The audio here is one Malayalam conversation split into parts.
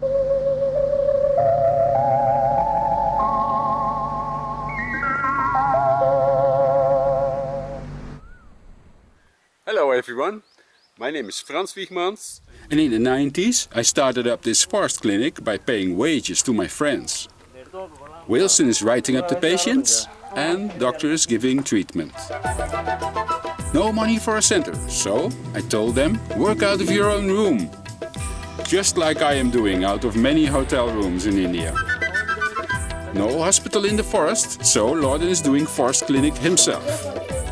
Hello everyone, my name is Frans Wiegmans, and in the 90s I started up this forest clinic by paying wages to my friends. Wilson is writing up the patients and doctor is giving treatment. No money for a center, so I told them, work out of your own room. Just like I am doing out of many hotel rooms in India. No hospital in the forest, so Lorden is doing forest clinic himself.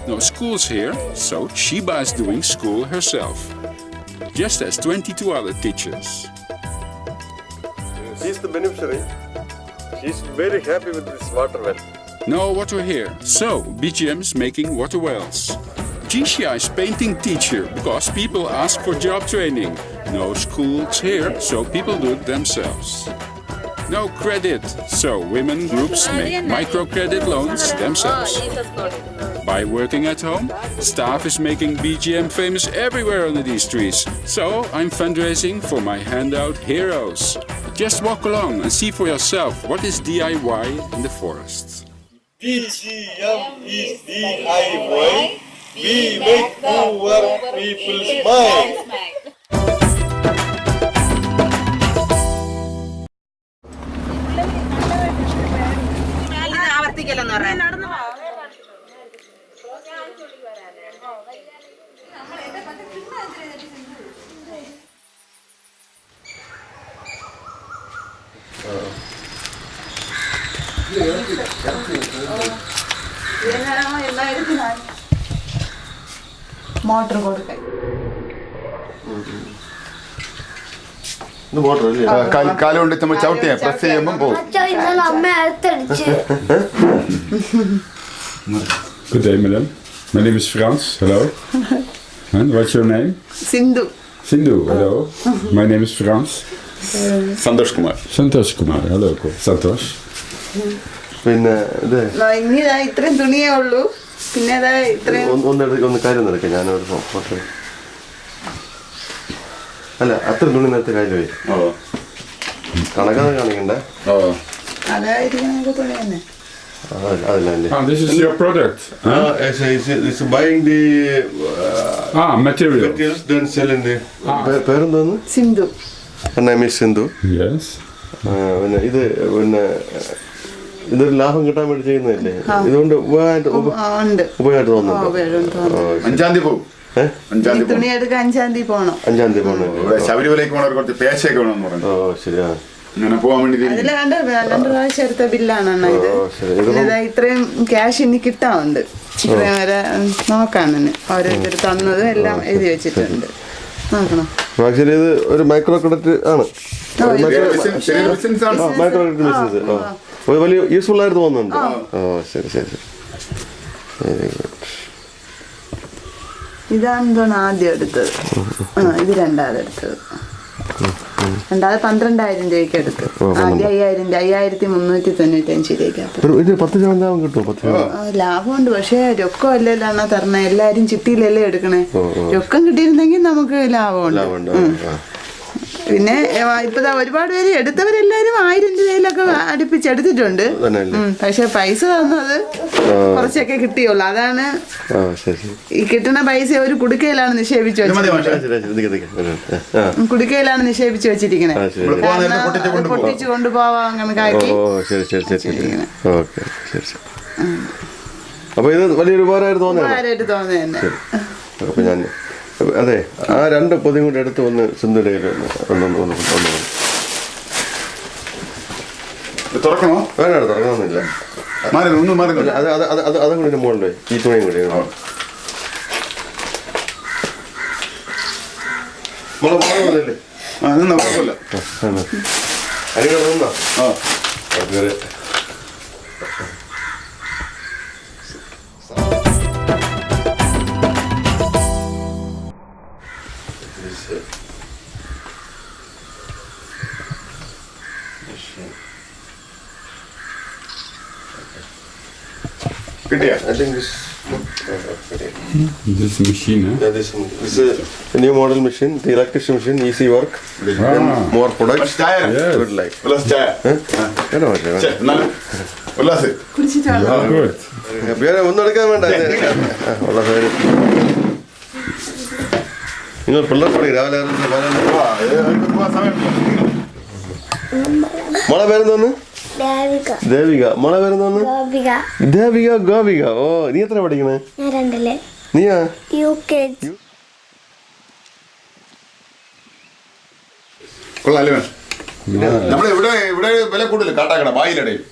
No schools here, so Shiba is doing school herself. Just as 22 other teachers. She's the beneficiary. She's very happy with this water well. No water here, so BGM is making water wells. Jishia is painting teacher because people ask for job training. No schools here, so people do it themselves. No credit, so women groups make microcredit loans themselves. By working at home, staff is making BGM famous everywhere under these trees. So I'm fundraising for my handout heroes. Just walk along and see for yourself what is DIY in the forest. BGM is DIY. We make poor people smile. Motor കൊടുക്കാൻ കാലുകൊണ്ട് നമ്മൾ ചവിട്ടിയാ പ്രസ് ചെയ്യുമ്പോൾ പോകും. Good day, madam. My name is Frans. Hello. And what's your name? Sindhu. Sindhu. Hello. My name is Frans. Santhosh Kumar. Santosh Kumar. Hello. Santosh. പിന്നെ ഇത് ഇനിതാ ഇത്രയും തുണിയേ ഉള്ളൂ. പിന്നെ ഇത്രയും ഒന്ന് കാര്യം നടക്കാം. ഞാനൊരു ഫോട്ടോ അല്ല അത്ര തുണി നേരത്തെ കാര്യം പോയി കണക്കാതെ കാണിക്കണ്ടേ. അതായിരിക്കും തുണി തന്നെ. This is your product. It's buying the Materials. then selling the പേരെന്തോന്ന്? Sindhu. name is Sindhu. Yes. പിന്നെ ഇത് പിന്നെ ഇതൊരു ലാഭം കിട്ടാൻ വേണ്ടി ചെയ്യുന്നതല്ലേ? ഇതുകൊണ്ട് ഉപയോഗമായിട്ട് തോന്നുന്നുണ്ട്. 5-ാം തീയതി പോകും. തുണി എടുക്കാൻ 5-ാം തീയതി പോകണം. 5-ാം തീയതി പോകണം. ശബരിമലയ്ക്ക് പോകണവർ കുറച്ച് പേശയൊക്കെ വേണമെന്ന് പറഞ്ഞു. ഓ ശരിയാ. അങ്ങനെ പോകാൻ വേണ്ടി അതിൽ രണ്ട് പ്രാവശ്യം എടുത്ത ബില്ലാണ് അണ്ണ ഇത്. ഇത്രയും ക്യാഷ് ഇനി കിട്ടാറുണ്ട്. ഇത്രയും വരെ നോക്കാണ് ഓരോരുത്തർ തന്നതും എല്ലാം എഴുതി വെച്ചിട്ടുണ്ട്. നോക്കണം. ആക്ച്വലി ഇത് ഒരു മൈക്രോ ക്രെഡിറ്റ് ആണ്. മൈക്രോ ക്രെഡിറ്റ് ബിസിനസ് വലിയ യൂസ്ഫുൾ ആയിട്ട് തോന്നുന്നുണ്ട്. ഓ ശരി ശരി ശരി. Very good. ഇതാണ് തോന്നുന്നു ആദ്യം എടുത്തത്. ഇത് രണ്ടാമതെടുത്തത്. രണ്ടാമത് 12,000 രൂപയ്ക്ക് എടുത്തു. ആദ്യം 5,395 രൂപയ്ക്ക്. 10% ലാഭം കിട്ടും. ലാഭമുണ്ട്, പക്ഷേ രൊക്കം അല്ലല്ലോ തരണേ. എല്ലാരും ചിട്ടിയിലല്ലേ എടുക്കണേ. രൊക്കം കിട്ടിയിരുന്നെങ്കിൽ നമുക്ക് ലാഭമുണ്ട്. പിന്നെ ഇപ്പൊ ഒരുപാട് പേര് എടുത്തവരെല്ലാരും 1000 രൂപയിലൊക്കെ അടുപ്പിച്ചെടുത്തിട്ടുണ്ട്. പക്ഷെ പൈസ തന്നത് കുറച്ചൊക്കെ കിട്ടിയുള്ളു. അതാണ് ഈ കിട്ടുന്ന പൈസ ഒരു കുടുക്കയിലാണ് നിക്ഷേപിച്ചു വെച്ചിരിക്കണേ. പൊട്ടിച്ചു കൊണ്ടുപോവാൻ കണക്കാക്കി. അപ്പൊ ഇത് വലിയൊരു ഉപകാരമായിട്ട് തോന്നുന്നു. അപ്പൊ ഞാൻ അതെ ആ 2 പൊതിയും കൂടെ എടുത്ത് ഒന്ന് സിന്ധുവിന്റെ തുറക്കണോ? വേണ്ട തുറക്കണമെന്നില്ല. അതും കൂടി മുകളിൽ ഈ തുണിയും കൂടി കുഴപ്പമില്ല. അതിന് നിന്നോ? കിട്ടിയ I think this This machine, huh? Yeah, this is a new model machine, the electrician machine, easy work, then more products, ചായ good life. ഉല്ലാസ് ചായ Hello, sir. ഛെ, എന്നാലും ഉല്ലാസ് കുടിച്ചിട്ട് വന്നോ? Good. വേറെ ഒന്നും എടുക്കാൻ വേണ്ട ഉള്ള കാര്യം. നിങ്ങൾ പിള്ളേർ പണി രാവിലെ മോളെ പേരെന്തോന്ന്? ദേവിക. മോളെ പേരെന്തോന്ന്? ദേവിക ഗോപിക. ഓ നീ എത്ര പഠിക്കണേ? നീയാ? കൊള്ളാല്ലേ നമ്മള് ഇവിടെ വില കൂടുതൽ കാട്ടാക്കട ബായിലടയും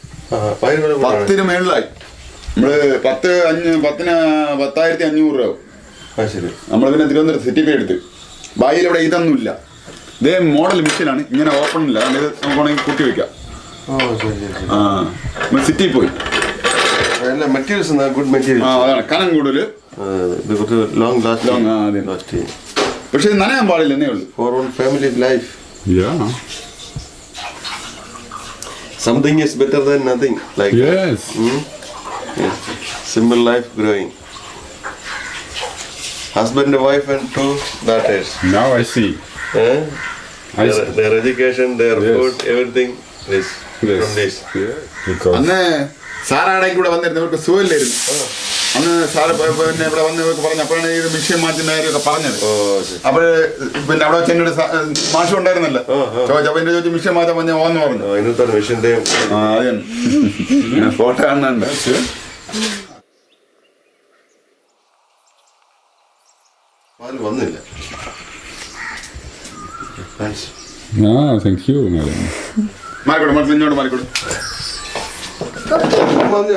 10 മേളിലായി. നമ്മള് 10,500 രൂപ. ശരി. നമ്മൾ പിന്നെ തിരുവനന്തപുരം സിറ്റി പേ എടുത്ത് ബായിൽ ഇവിടെ ഇതൊന്നുമില്ല. ഇതേ മോഡൽ മെഷീനാണ്, ഇങ്ങനെ ഓപ്പൺ ഇല്ല, ഇത് നമുക്ക് വേണമെങ്കിൽ കൂട്ടി വെക്കാം. നമ്മൾ സിറ്റിയിൽ പോയി മെറ്റീരിയൽസ് ഗുഡ് മെറ്റീരിയൽസ്. അതാണ് കനം കൂടുതൽ, ലോങ് ലാസ്റ്റ്. പക്ഷെ ഇത് നനയാൻ പാടില്ല എന്നേ ഉള്ളൂ. For own family life. Yeah. Something is better than nothing. Like Yes. Yes. Simple life growing. Husband, wife, and 2 daughters. Now I see. Their education, their Yes. food, everything is from this. Yes. Because അന്ന് സാറാടേക്ക് ഇവിടെ വന്നിരുന്നു, ഇവർക്ക് സുഖമില്ലായിരുന്നു. അന്ന് സാറ് പിന്നെ ഇവിടെ വന്ന് ഇവർക്ക് പറഞ്ഞു, അപ്പോഴാണ് ഇത് മെഷീൻ മാറ്റുന്ന കാര്യമൊക്കെ പറഞ്ഞത്. അപ്പോൾ പിന്നെ അവിടെ വെച്ച് എന്നോട് മാഷ് ഉണ്ടായിരുന്നല്ലോ, ചോദിച്ചു. എന്റെ ചോദിച്ചു മെഷീൻ മാറ്റാൻ പറഞ്ഞ ഓന്ന് പറഞ്ഞു. ഇന്നത്തെ മെഷീൻ്റെ അതെ ഫോട്ടോ കാണുന്നുണ്ട്. പാല് വന്നില്ല. thank you, madam. മാറിക്കോട്ടെ, ഇങ്ങോട്ട് മാറിക്കോട്ടെ.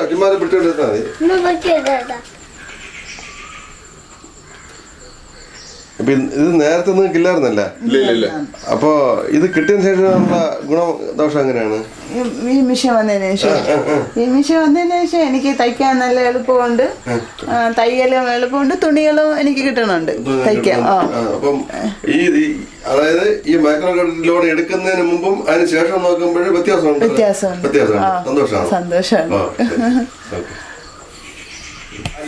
അടിമാരെ പിടിച്ചോണ്ട് അപ്പൊ ഇത് നേരത്തെ ഒന്നും കില്ലായിരുന്നല്ല. ഇല്ല. അപ്പൊ ഇത് കിട്ടിയതിന് ശേഷം നമ്മുടെ ഗുണദോഷം എങ്ങനെയാണ്? ഈ മിഷൻ വന്നതിന് ശേഷം എനിക്ക് തയ്ക്കാൻ നല്ല എളുപ്പമുണ്ട്, തയ്യലും എളുപ്പമുണ്ട്, തുണികളും എനിക്ക് കിട്ടണുണ്ട് തയ്ക്കാൻ. അപ്പം അതായത് ഈ മൈക്രോ ക്രെഡിറ്റ് ലോൺ എടുക്കുന്നതിന് മുമ്പും അതിന് ശേഷം നോക്കുമ്പോൾ വ്യത്യാസമുണ്ട്. സന്തോഷമാണ്.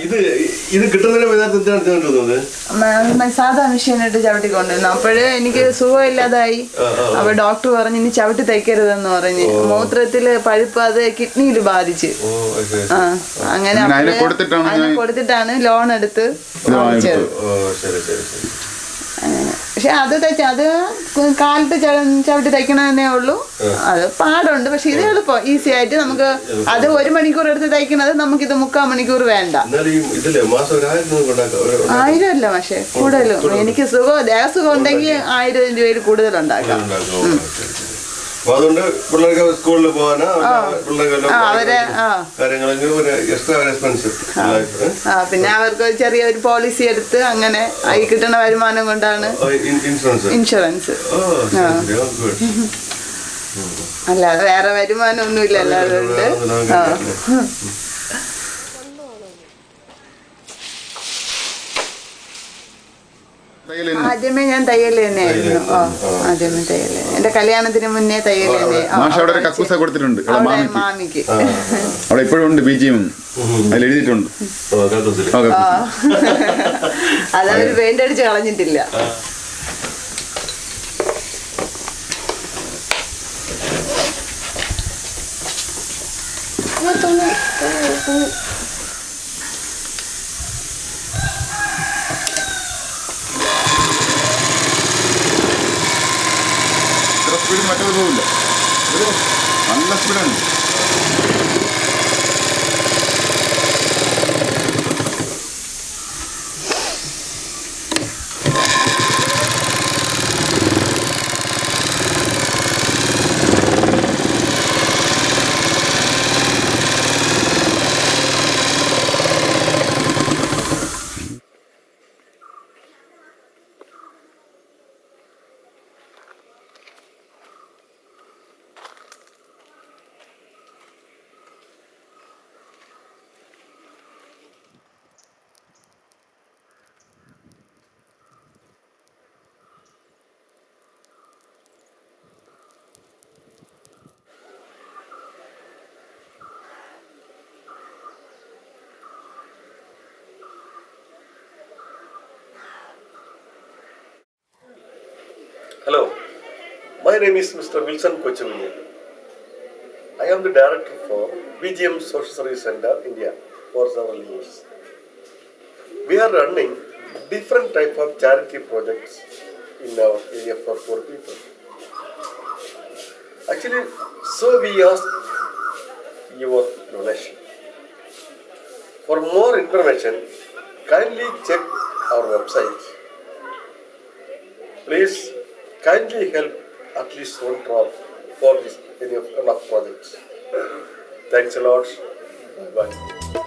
ഇത് കിട്ടുന്നതിന് സാധാ മെഷീനിട്ട് ചവിട്ടിക്കൊണ്ടിരുന്നു. അപ്പോഴേ എനിക്ക് സുഖമില്ലാതായി. അപ്പൊ ഡോക്ടർ പറഞ്ഞു ഇനി ചവിട്ടി തയ്ക്കരുതെന്ന് പറഞ്ഞ്. മൂത്രത്തില് പഴുപ്പ് അത് കിഡ്നിയിൽ ബാധിച്ച്. അങ്ങനെ അതിനെ കൊടുത്തിട്ടാണ് ലോൺ എടുത്ത് വാങ്ങിച്ചത്. പക്ഷെ അത് കാലത്ത് ചവിട്ടി തയ്ക്കണമെന്നേ ഉള്ളൂ. അത് പാടുണ്ട്, പക്ഷെ ഇത് എളുപ്പം ഈസി ആയിട്ട് നമുക്ക്. അത് 1 മണിക്കൂർ എടുത്ത് തയ്ക്കണത് നമുക്കിത് 3/4 മണിക്കൂർ വേണ്ട. 1000 അല്ല പക്ഷെ കൂടുതലും. എനിക്ക് ദേഹസുഖം ഉണ്ടെങ്കിൽ 1000 രൂപയിൽ കൂടുതൽ ഉണ്ടാക്കാം. അതുകൊണ്ട് പിള്ളേർക്ക് സ്കൂളിൽ പോകാനോ അവരെ പിന്നെ അവർക്ക് ചെറിയൊരു പോളിസി എടുത്ത് അങ്ങനെ അതിൽ കിട്ടുന്ന വരുമാനം കൊണ്ടാണ് ഇൻഷുറൻസ്. അല്ലാതെ വേറെ വരുമാനം ഒന്നുമില്ല. അല്ലാതെ ആദ്യമേ ഞാൻ തയ്യൽ തന്നെയായിരുന്നു. ആദ്യമേ തയ്യൽ. എന്റെ കല്യാണത്തിന് മുന്നേ തയ്യൽ തന്നെ. മാമിക്ക് അവിടെ ഇപ്പോഴും ഉണ്ട്, ബീജിയും അതിൽ എഴുതിയിട്ടുണ്ട്. അതവര് പെയിന്റ് അടിച്ച് കളഞ്ഞിട്ടില്ല. സ്പീഡ് മറ്റൊരു പോവില്ല, നല്ല സ്പീഡാണ്. Hello, my name is Mr. Wilson Kochuvili. I am the director for BGM Social Service Center, India, for several years. We are running different type of charity projects in our area for poor people. Actually, so we ask your donation. For more information, kindly check our website. Please kindly help at least one drop for this any of projects. Thanks a lot. Bye.